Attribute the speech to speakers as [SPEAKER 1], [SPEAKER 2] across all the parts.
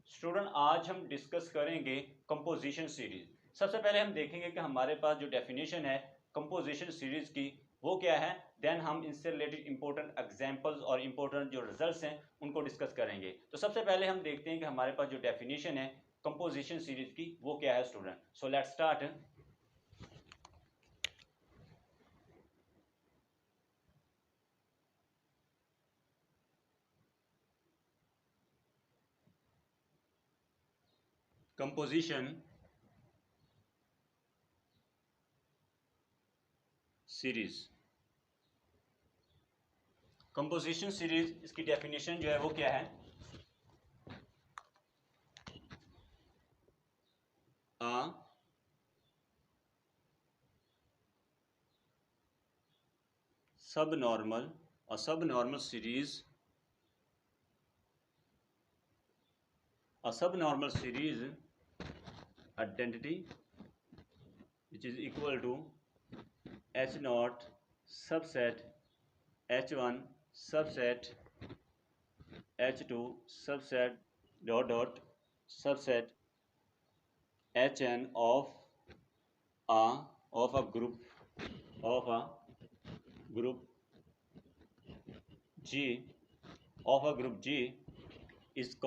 [SPEAKER 1] Student आज हम discuss करेंगे कंपोजिशन सीरीज। सबसे पहले हम देखेंगे कि हमारे पास जो डेफिनेशन है कंपोजिशन सीरीज की वो क्या है। देन हम इससे रिलेटेड इंपॉर्टेंट एग्जांपल्स और इंपॉर्टेंट जो रिजल्ट्स हैं उनको डिस्कस करेंगे। तो सबसे पहले हम देखते हैं कि हमारे पास जो डेफिनेशन है कंपोजिशन सीरीज की वो क्या है student. So let's start. Composition series, composition series इसकी डेफिनेशन जो है वो क्या है। A subnormal series, a subnormal series identity which is equal to H naught subset H1 subset H2 subset dot dot subset Hn of a group G is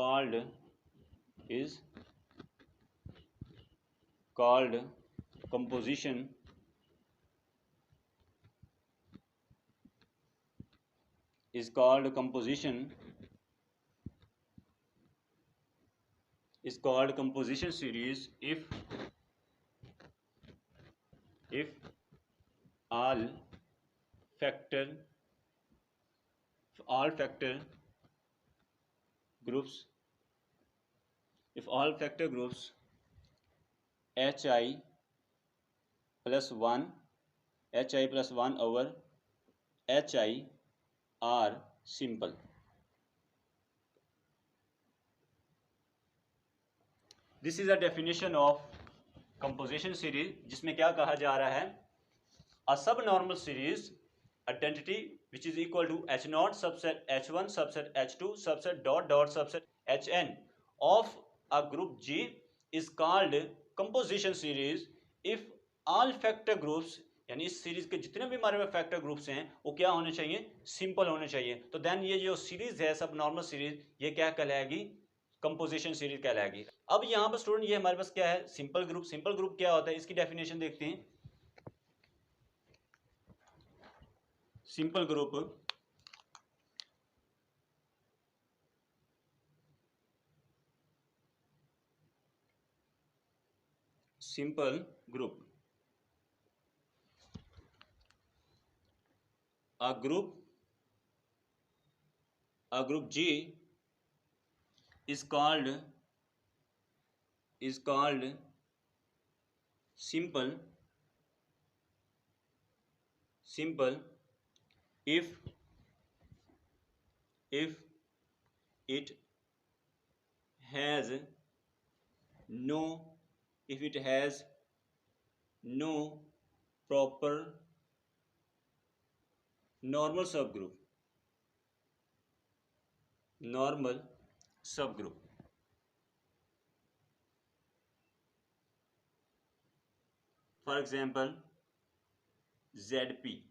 [SPEAKER 1] called composition series if all factor groups hi plus 1 over hi are simple। This is a definition of composition series, जिसमें क्या कहा जा रहा है, a sub normal series identity which is equal to H naught subset h1 subset h2 subset dot dot subset hn of a group G is called composition series if all factor groups, यानी इस series के जितने भी हमारे पास factor groups हैं वो क्या होने चाहिए, सिंपल होने चाहिए। तो देन ये जो सीरीज है सब नॉर्मल सीरीज, ये क्या कहलाएगी, कंपोजिशन सीरीज कहलाएगी। अब यहाँ पर स्टूडेंट ये हमारे पास क्या है, सिंपल ग्रुप। सिंपल ग्रुप क्या होता है, इसकी डेफिनेशन देखते हैं। Simple group a group G is called simple if it has no proper normal subgroup। For example, ZP।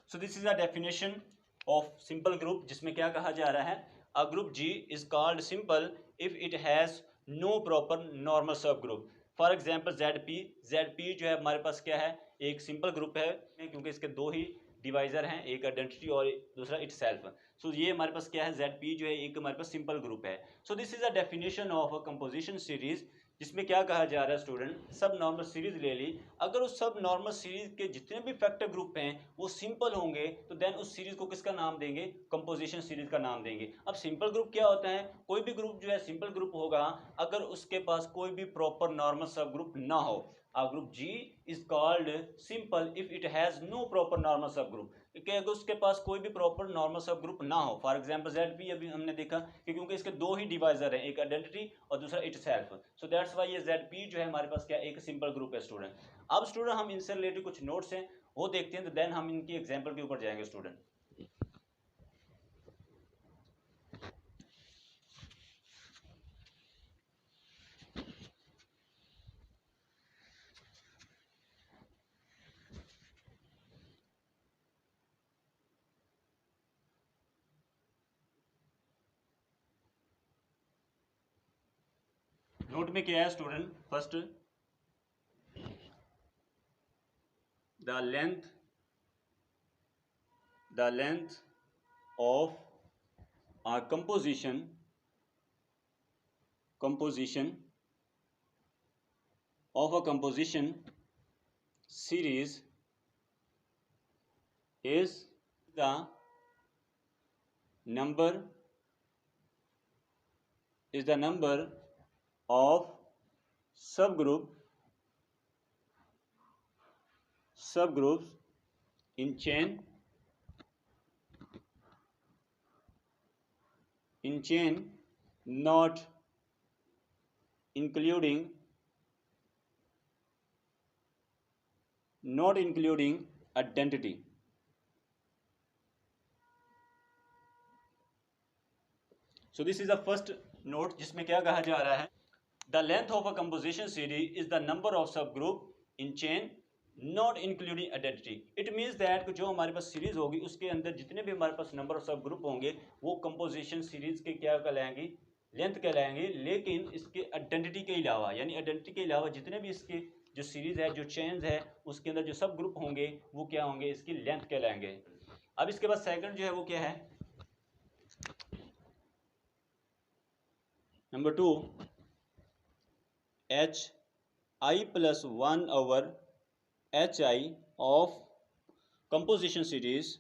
[SPEAKER 1] So this is a definition of simple group, जिसमें क्या कहा जा रहा है, a group G is called simple if it has no proper normal subgroup। For example ZP जो है हमारे पास क्या है, एक सिंपल ग्रुप है, क्योंकि इसके दो ही डिवाइजर हैं, एक आइडेंटिटी और दूसरा इट सेल्फ। सो ये हमारे पास क्या है, ZP जो है एक हमारे पास सिंपल ग्रुप है। सो this is a definition of a composition series, जिसमें क्या कहा जा रहा है स्टूडेंट, सब नॉर्मल सीरीज ले ली, अगर उस सब नॉर्मल सीरीज के जितने भी फैक्टर ग्रुप हैं वो सिंपल होंगे तो देन उस सीरीज को किसका नाम देंगे, कंपोजिशन सीरीज का नाम देंगे। अब सिंपल ग्रुप क्या होता है, कोई भी ग्रुप जो है सिंपल ग्रुप होगा अगर उसके पास कोई भी प्रॉपर नॉर्मल सब ग्रुप ना हो। A group G is called simple if it has no proper normal subgroup, कि अगर उसके पास कोई भी प्रॉपर नॉर्मल सब ग्रुप ना हो। फॉर एग्जांपल ZP अभी हमने देखा कि क्योंकि इसके दो ही डिवाइजर हैं, एक आइडेंटिटी और दूसरा it self, so that's why ये ZP जो है हमारे पास क्या एक सिंपल ग्रुप है स्टूडेंट। अब स्टूडेंट हम इनसे रिलेटेड कुछ नोट्स हैं वो देखते हैं, तो देन हम इनकी एग्जाम्पल के ऊपर जाएंगे स्टूडेंट। नोट में क्या है student, first the length of a composition of a composition series is the number of subgroups in chain not including identity. So this is the first note जिसमें क्या कहा जा रहा है, the length of a composition series is the number of subgroup in chain not including identity. It means that जो हमारे पास series होगी उसके अंदर जितने भी हमारे पास नंबर ऑफ सब ग्रुप होंगे वो कंपोजिशन सीरीज के क्या कहलाएंगे, लेंथ कहलाएंगे, लेकिन इसके आइडेंटिटी के अलावा, यानी आइडेंटिटी के अलावा जितने भी इसके जो सीरीज है, जो चेन्स है, उसके अंदर जो सब ग्रुप होंगे वो क्या होंगे, इसकी लेंथ कहलाएंगे। अब इसके बाद सेकंड जो है वो क्या है, number 2 hi plus 1 over hi of composition series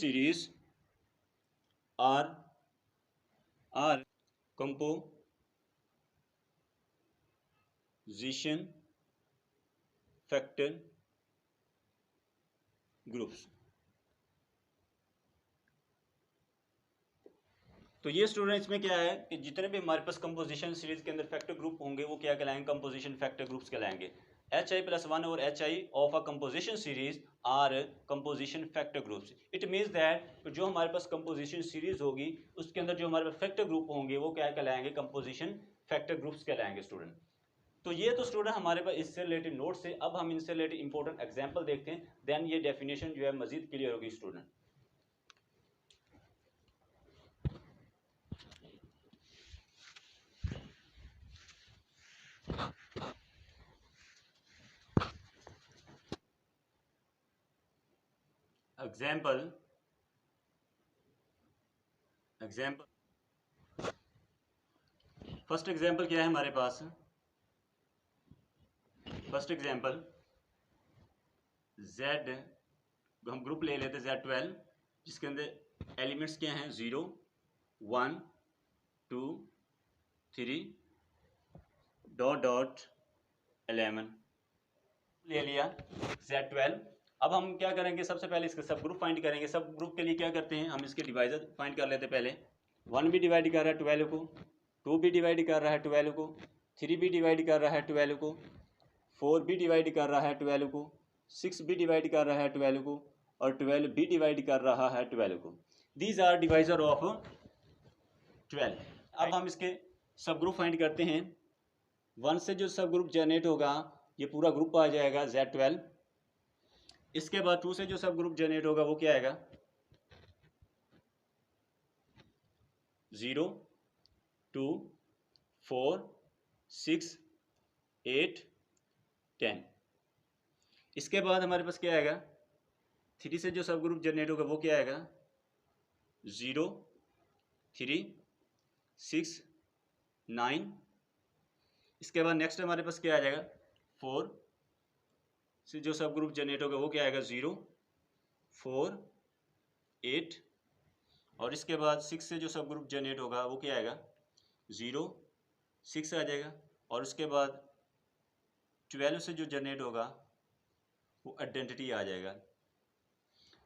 [SPEAKER 1] series are composition factor groups. तो ये स्टूडेंट इसमें क्या है कि जितने भी हमारे पास कंपोजिशन सीरीज के अंदर फैक्टर ग्रुप होंगे वो क्या कहलाएंगे, कंपोजिशन फैक्टर ग्रुप्स कहलाएंगे। hi plus 1 और hi of a composition series are composition factor groups. It means that जो हमारे पास कंपोजिशन सीरीज होगी उसके अंदर जो हमारे पास फैक्टर ग्रुप होंगे वो क्या कहलाएंगे, कंपोजिशन फैक्टर ग्रुप्स कहलाएंगे स्टूडेंट। तो ये तो स्टूडेंट हमारे पास इससे रिलेटेड नोट्स है। अब हम इनसे रिलेटेड इंपॉर्टेंट एग्जांपल देखते हैं, देन ये डेफिनेशन जो है मजीद क्लियर होगी स्टूडेंट। फर्स्ट एग्जांपल क्या है हमारे पास, फर्स्ट एग्जांपल Z, हम ग्रुप ले लेते Z12 जिसके अंदर एलिमेंट्स क्या हैं, 0 1 2 3 डॉट 11 ले लिया Z12। अब हम क्या करेंगे, सबसे पहले इसके सब ग्रुप फाइंड करेंगे। सब ग्रुप के लिए क्या करते हैं, हम इसके डिवाइजर फाइंड कर लेते हैं। पहले 1 भी डिवाइड कर रहा है 12 को, 2 भी डिवाइड कर रहा है 12 को, 3 भी डिवाइड कर रहा है 12 को, 4 भी डिवाइड कर रहा है 12 को, 6 भी डिवाइड कर रहा है 12 को, और 12 भी डिवाइड कर रहा है 12 को। These are divisor of 12। अब हम इसके सब ग्रुप फाइंड करते हैं। 1 से जो सब ग्रुप जनरेट होगा ये पूरा ग्रुप आ जाएगा Z12। इसके बाद 2 से जो सब ग्रुप जनरेट होगा वो क्या आएगा, 0 2 4 6 8 10। इसके बाद हमारे पास क्या आएगा, 3 से जो सब ग्रुप जनरेट होगा वो क्या आएगा, 0 3 6 9। इसके बाद नेक्स्ट हमारे पास क्या आ जाएगा, 4 से जो सब ग्रुप जनरेट होगा वो क्या आएगा, 0 4 8। और इसके बाद 6 से जो सब ग्रुप जनरेट होगा वो क्या आएगा, 0 6 आ जाएगा। और उसके बाद 12 से जो जनरेट होगा वो आइडेंटिटी आ जाएगा।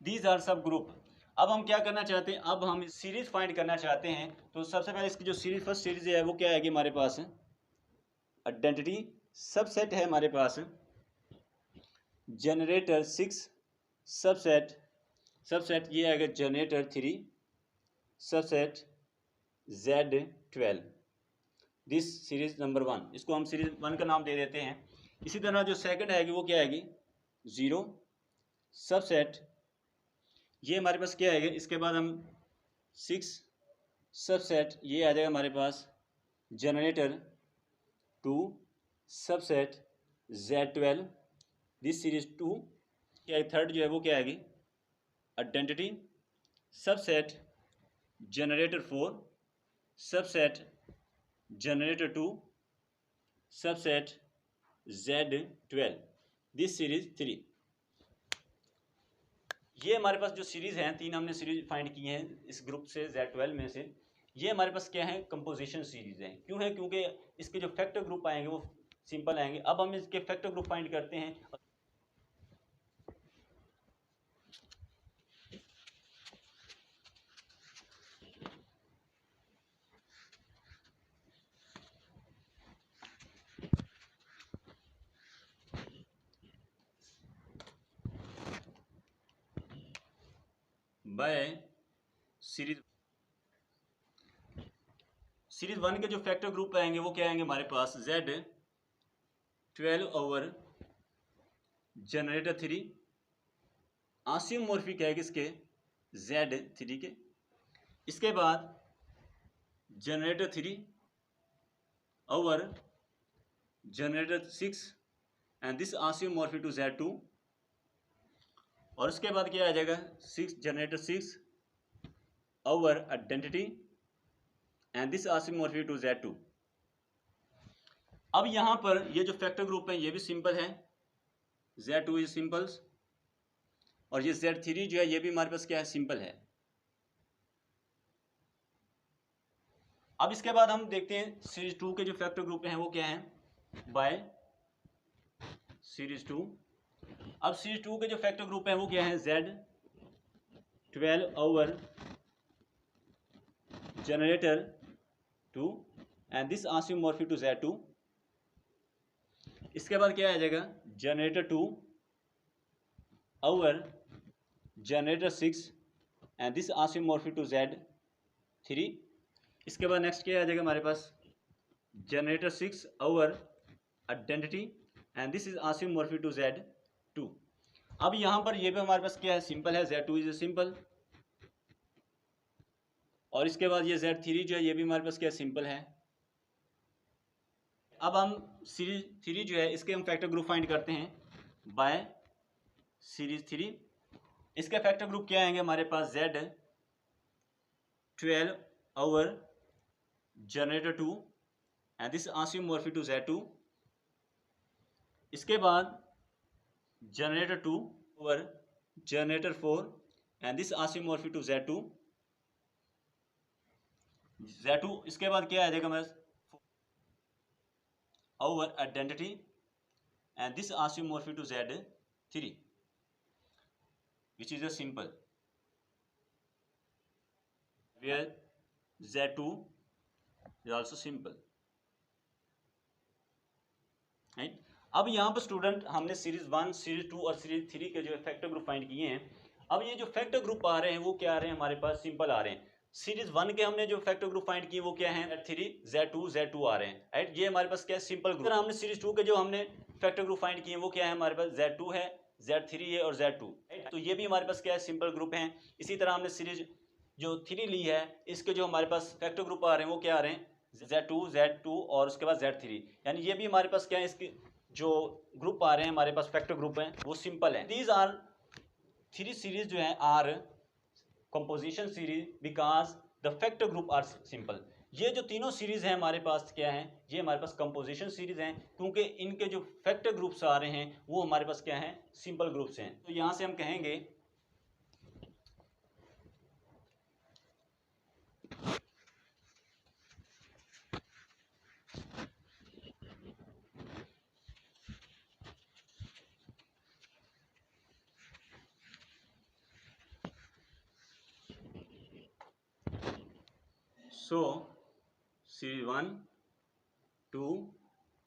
[SPEAKER 1] दीज आर सब ग्रुप। अब हम क्या करना चाहते हैं, अब हम सीरीज फाइंड करना चाहते हैं। तो सबसे पहले इसकी जो सीरीज फर्स्ट सीरीज है वो क्या आएगी हमारे पास, आइडेंटिटी सबसेट है हमारे पास जनरेटर 6 सबसेट ये आएगा generator 3 subset Z12, this series number 1, इसको हम सीरीज 1 का नाम दे देते हैं। इसी तरह जो सेकंड आएगी वो क्या आएगी 0 सबसेट, ये हमारे पास क्या आएगा, इसके बाद हम 6 सबसेट ये आ जाएगा हमारे पास generator 2 subset Z12, this series 2। क्या थर्ड जो है वो क्या आएगी identity subset generator 4 subset generator 2 subset Z12, this series 3। ये हमारे पास जो सीरीज हैं 3 हमने सीरीज फाइंड की हैं इस ग्रुप से Z12 में से। ये हमारे पास क्या है कंपोजिशन सीरीज है। क्यों है, क्योंकि इसके जो फैक्टर ग्रुप आएंगे वो सिंपल आएंगे। अब हम इसके फैक्टर ग्रुप फाइंड करते हैं। बाय सीरीज 1 के जो फैक्टर ग्रुप आएंगे वो क्या आएंगे हमारे पास Z12 ओवर जनरेटर 3, आसियोमॉर्फिक है किसके Z3 के। इसके बाद generator 3 over generator 6 and this isomorphic to Z2, और उसके बाद क्या आ जाएगा 6 generator 6 over identity and this isomorphic to Z2। अब यहां पर ये जो फैक्टर ग्रुप है ये भी सिंपल है, Z2 इज सिंपल्स, और ये Z3 जो है ये भी हमारे पास क्या है सिंपल है। अब इसके बाद हम देखते हैं सीरीज 2 के जो फैक्टर ग्रुप हैं वो क्या हैं बाय सीरीज 2। अब सीरीज 2 के जो फैक्टर ग्रुप हैं वो क्या है Z12 over generator 2 and this isomorphic to Z2। इसके बाद क्या आ जाएगा generator 2 over generator 6 and this isomorphic to Z3। इसके बाद नेक्स्ट क्या आ जाएगा हमारे पास generator 6 over identity and this is isomorphic to Z2। अब यहां पर ये भी हमारे पास क्या है सिंपल है, Z2 इज सिंपल, और इसके बाद ये Z3 जो है ये भी हमारे पास क्या सिंपल है। अब हम सीरीज 3 जो है इसके हम फैक्टर ग्रुप फाइंड करते हैं बाय सीरीज 3। इसके फैक्टर ग्रुप क्या आएंगे हमारे पास Z12 over generator 2 and this isomorphic to Z2। इसके बाद generator 2 over generator 4 and this isomorphic to Z2। इसके बाद क्या आ जाएगा हमारे over identity and this isomorphic to Z3 which is a simple where Z2 is also simple, right? अब यहाँ पर स्टूडेंट हमने सीरीज 1 सीरीज 2 और सीरीज 3 के जो फैक्टर ग्रुप फाइंड किए हैं। अब ये जो फैक्टर ग्रुप आ रहे हैं वो क्या आ रहे हैं हमारे पास सिंपल आ रहे हैं। सीरीज 1 के हमने जो फैक्टर ग्रुप फाइंड किए वो क्या है Z3 Z2 आ रहे हैं, राइट? ये हमारे पास क्या है सिंपल ग्रुप। हमने सीरीज 2 के जो हमने फैक्टर ग्रुप फाइंड किए वो क्या है हमारे पास Z2 है, Z3 है और Z2, राइट? तो ये भी हमारे पास क्या है सिंपल ग्रुप हैं। इसी तरह हमने सीरीज जो 3 ली है इसके जो हमारे पास फैक्टर ग्रुप आ रहे हैं वो क्या आ रहे हैं Z2 और उसके बाद Z3, यानी ये भी हमारे पास क्या है इसके जो ग्रुप आ रहे हैं हमारे पास फैक्टर ग्रुप हैं वो सिंपल हैं। दीज आर 3 सीरीज जो है are composition series because the factor group are simple. ये जो तीनों सीरीज हैं हमारे पास क्या हैं, ये हमारे पास कंपोजिशन सीरीज हैं क्योंकि इनके जो फैक्टर ग्रुप्स आ रहे हैं वो हमारे पास क्या हैं सिंपल ग्रुप्स हैं। तो यहां से हम कहेंगे So series 1, 2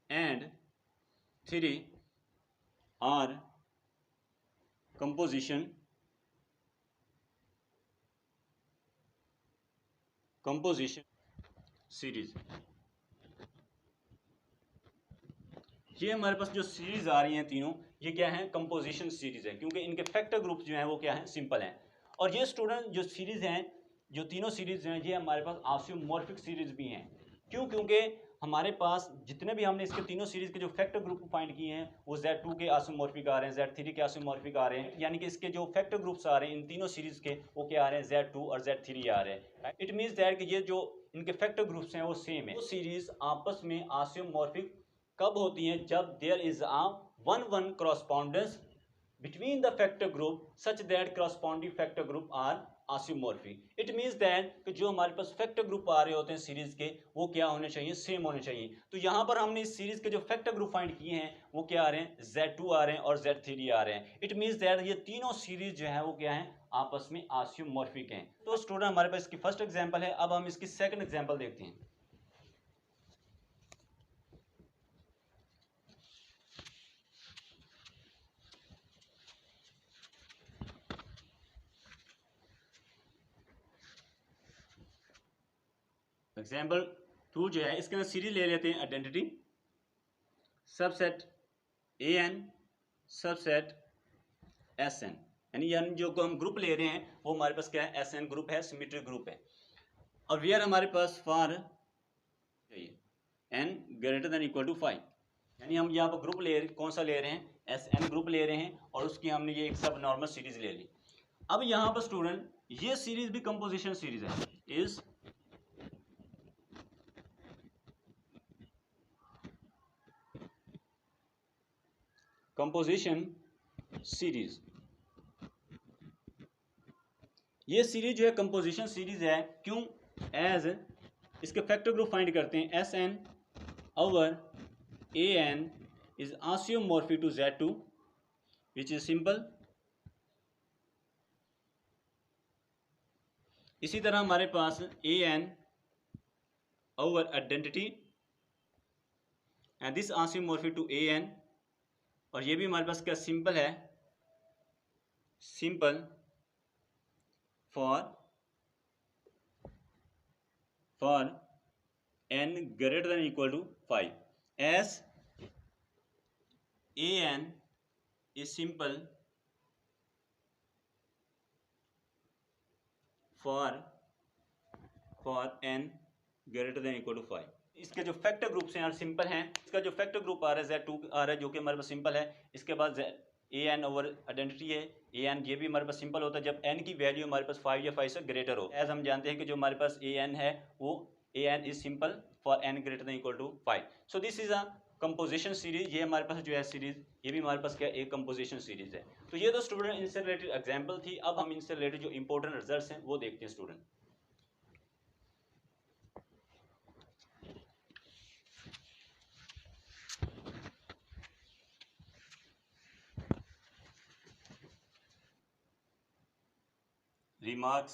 [SPEAKER 1] and 3 are composition series. ये हमारे पास जो सीरीज आ रही हैं तीनों, ये क्या है, कंपोजिशन सीरीज है, क्योंकि इनके फैक्टर ग्रुप जो हैं वो क्या हैं, सिंपल हैं। और ये स्टूडेंट जो सीरीज हैं, जो तीनों सीरीज हैं, ये हमारे पास आसियोमॉर्फिक सीरीज भी हैं। क्यों? क्योंकि हमारे पास जितने भी हमने इसके तीनों सीरीज के जो फैक्टर ग्रुप फाइंड किए हैं वो Z2 के आसियोमॉर्फिक आ रहे हैं, Z3 के आसियोमॉर्फिक आ रहे हैं, यानी कि इसके जो फैक्टर ग्रुप्स आ रहे हैं इन तीनों सीरीज के, वो क्या आ रहे हैं, Z2 और Z3 आ रहे हैं। इट मीन्स दैट कि ये जो इनके फैक्टर ग्रुप्स हैं वो सेम है। वो सीरीज आपस में आसियोमॉर्फिक कब होती हैं? जब there is a 1-1 correspondence between the factor group such that corresponding factor group are isomorphic. It means that कि जो हमारे पास फैक्टर ग्रुप आ रहे होते हैं सीरीज के, वो क्या होने चाहिए, सेम होने चाहिए। तो यहाँ पर हमने इस सीरीज के जो फैक्टर ग्रुप फाइंड किए हैं वो क्या आ रहे हैं, Z2 आ रहे हैं और Z3 आ रहे हैं। इट मीन्स दैट ये तीनों सीरीज जो है वो क्या है, आपस में आसियोमॉर्फिक हैं। तो स्टूडेंट हमारे पास इसकी फर्स्ट एग्जाम्पल है। अब हम इसकी सेकंड एग्जाम्पल देखते हैं। एग्जाम्पल 2 जो है, इसके अंदर सीरीज ले लेते हैं identity subset AN subset SN, यानी जो हम ग्रुप ले रहे हैं वो हमारे पास क्या है, SN ग्रुप है, सिमेट्रिक ग्रुप है। और वी आर हमारे पास for n greater than equal to 5, यानी हम यहाँ पर ग्रुप कौन सा ले रहे हैं, SN ग्रुप ले रहे हैं, और उसकी हमने ये एक सब नॉर्मल सीरीज ले ली। अब यहाँ पर स्टूडेंट ये सीरीज भी कंपोजिशन सीरीज है, इज कंपोजिशन सीरीज। ये सीरीज जो है कंपोजिशन सीरीज है। क्यों? एज इसके फैक्टर ग्रुप फाइंड करते हैं, SN over AN is isomorphic to Z2 which is simple. इसी तरह हमारे पास AN over identity and this isomorphic to AN, और ये भी हमारे पास क्या सिंपल है, simple for n greater than equal to 5, as AN is simple for n greater than equal to 5। इसके जो फैक्टर ग्रुप्स हैं सिंपल हैं। इसका जो फैक्टर ग्रुप आ रहा है Z2 आ रहा है, जो कि हमारे पास सिंपल है। इसके बाद AN ओवर आइडेंटिटी है, AN ये भी हमारे पास सिंपल होता है जब n की वैल्यू हमारे पास 5 या 5 से ग्रेटर हो। एज हम जानते हैं कि जो हमारे पास AN है वो AN is simple for n greater than equal to 5। So this is a composition series. ये हमारे पास जो है सीरीज, ये भी हमारे पास क्या एक कंपोजिशन सीरीज है। तो ये तो स्टूडेंट इनसे रिलेटेड एग्जाम्पल थी। अब हम इनसे रिलेटेड जो इंपॉर्टेंट रिजल्ट्स हैं वो देखते हैं स्टूडेंट। रिमार्क्स,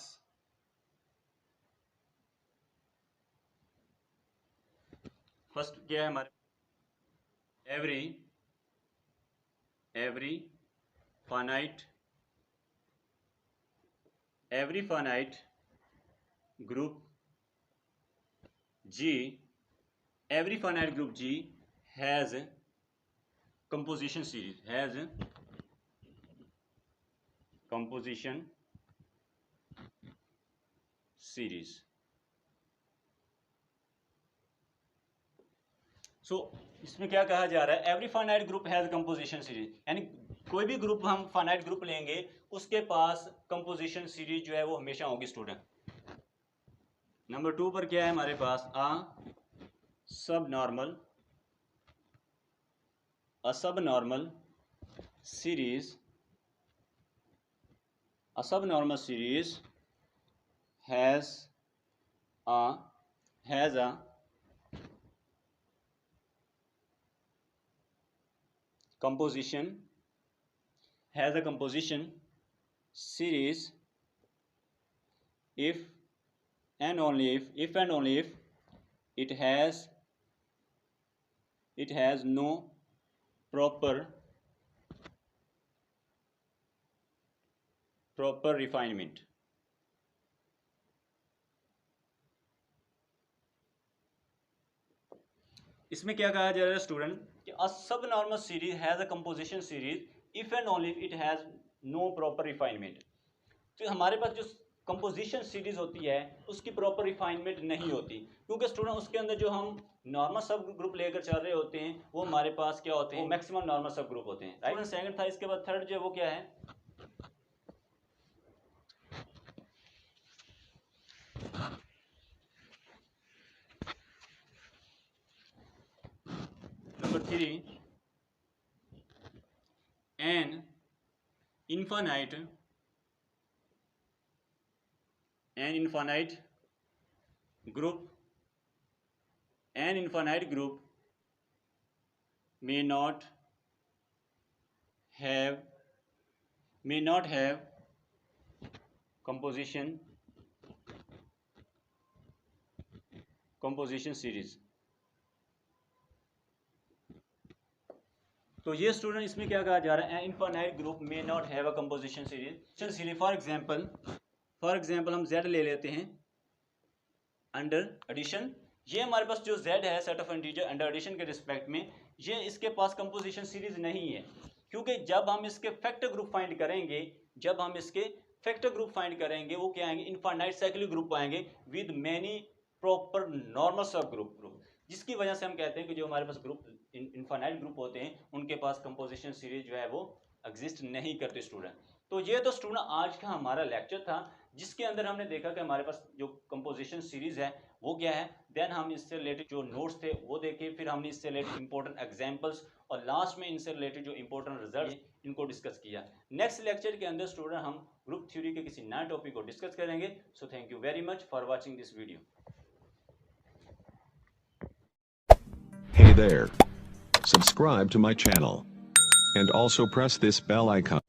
[SPEAKER 1] फर्स्ट क्या है हमारे, every finite group G, every finite group G has composition series, सो इसमें क्या कहा जा रहा है, every finite group has composition series, यानी कोई भी ग्रुप हम फाइनाइट ग्रुप लेंगे उसके पास कंपोजिशन सीरीज जो है वो हमेशा होगी स्टूडेंट। नंबर 2 पर क्या है हमारे पास, सब normal series has a composition series if and only if and only if it has no proper refinement. इसमें क्या कहा जा रहा है स्टूडेंट कि a sub normal series has a composition series if and only it has no proper refinement. तो हमारे पास जो कंपोजिशन सीरीज होती है उसकी प्रॉपर रिफाइनमेंट नहीं होती, क्योंकि स्टूडेंट उसके अंदर जो हम नॉर्मल सब ग्रुप लेकर चल रहे होते हैं वो हमारे पास क्या होते हैं, मैक्सिमम नॉर्मल सब ग्रुप होते हैं, राइट। सेकंड था, इसके बाद थर्ड जो है वो क्या है, number 3, an infinite group may not have composition series। तो ये स्टूडेंट इसमें क्या कहा जा रहा है, infinite group may not have a composition series. For example हम z ले लेते हैं अंडर एडिशन। ये हमारे पास जो z है set of integer under addition के रिस्पेक्ट में, ये इसके पास कंपोजिशन सीरीज नहीं है, क्योंकि जब हम इसके फैक्टर ग्रुप फाइंड करेंगे वो क्या आएंगे, इनफाइनाइट साइक्लिक ग्रुप आएंगे विद मेनी प्रॉपर नॉर्मल सब ग्रुप, जिसकी वजह से हम कहते हैं कि जो हमारे पास ग्रुप इनफाइनाइट ग्रुप होते हैं उनके पास कंपोजिशन सीरीज जो है वो एग्जिस्ट नहीं करते स्टूडेंट। तो ये तो स्टूडेंट आज का हमारा लेक्चर था, जिसके अंदर हमने देखा कि हमारे पास जो कंपोजिशन सीरीज है वो क्या है, देन हम इससे रिलेटेड जो नोट्स थे वो देखे, फिर हमने इससे रिलेटेड इंपॉर्टेंट एग्जांपल्स और लास्ट में इनसे रिलेटेड जो इंपॉर्टेंट रिजल्ट इनको डिस्कस किया। नेक्स्ट लेक्चर के अंदर स्टूडेंट हम ग्रुप थ्योरी के किसी नए टॉपिक को डिस्कस करेंगे। So thank you very much for watching this video.
[SPEAKER 2] Hey there. Subscribe to my channel. And also press this bell icon.